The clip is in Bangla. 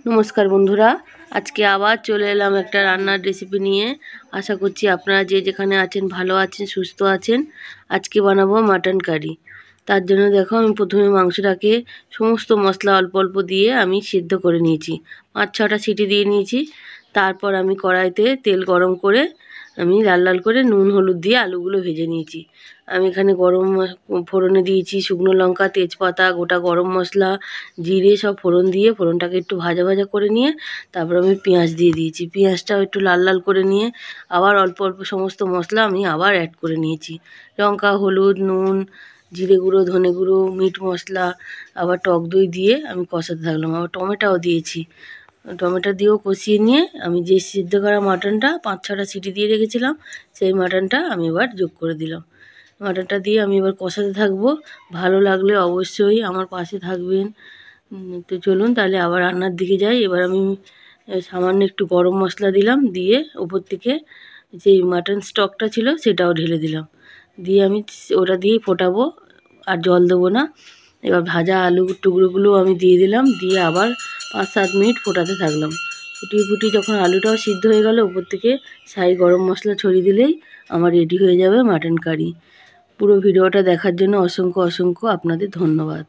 নমস্কার বন্ধুরা, আজকে আবার চলে এলাম একটা রান্নার রেসিপি নিয়ে। আশা করছি আপনারা যে যেখানে আছেন ভালো আছেন, সুস্থ আছেন। আজকে বানাবো মাটন কারি। তার জন্য দেখো, আমি প্রথমে মাংসটাকে সমস্ত মশলা অল্প অল্প দিয়ে আমি সিদ্ধ করে নিয়েছি। 5-6টা সিটি দিয়ে নিয়েছি। তারপর আমি কড়াইতে তেল গরম করে আমি লাল লাল করে নুন হলুদ দিয়ে আলুগুলো ভেজে নিয়েছি। আমি এখানে গরম ফোড়নে দিয়েছি শুকনো লঙ্কা, তেজপাতা, গোটা গরম মশলা, জিরে সব ফোড়ন দিয়ে ফোড়নটাকে একটু ভাজা ভাজা করে নিয়ে তারপর আমি পেঁয়াজ দিয়ে দিয়েছি। পেঁয়াজটাও একটু লাল লাল করে নিয়ে আবার অল্প অল্প সমস্ত মশলা আমি আবার অ্যাড করে নিয়েছি। লঙ্কা, হলুদ, নুন, জিরে গুঁড়ো, ধনে গুঁড়ো, মিট মশলা, আবার টক দই দিয়ে আমি কষাতে থাকলাম। আবার টমেটোও দিয়েছি। টমেটো দিয়েও কষিয়ে নিয়ে আমি যে সিদ্ধ করা মাটনটা 5-6টা সিটি দিয়ে রেখেছিলাম, সেই মাটনটা আমি এবার যোগ করে দিলাম। মাটনটা দিয়ে আমি এবার কষাতে থাকবো। ভালো লাগলে অবশ্যই আমার পাশে থাকবেন। তো চলুন তাহলে আবার রান্নার দিকে যাই। এবার আমি সামান্য একটু গরম মশলা দিলাম, দিয়ে ওপর থেকে যেই মাটন স্টকটা ছিল সেটাও ঢেলে দিলাম। দিয়ে আমি ওটা দিয়েই ফোটাবো, আর জল দেবো না। এবার ভাজা আলুর টুকরোগুলো আমি দিয়ে দিলাম, দিয়ে আবার 5-7 মিনিট ফোটাতে থাকলাম। ফুটিয়ে ফুটিয়ে যখন আলুটাও সিদ্ধ হয়ে গেল, উপর থেকে শাহি গরম মশলা ছড়িয়ে দিলেই আমার রেডি হয়ে যাবে মাটন কারি। পুরো ভিডিওটা দেখার জন্য অসংখ্য অসংখ্য আপনাদের ধন্যবাদ।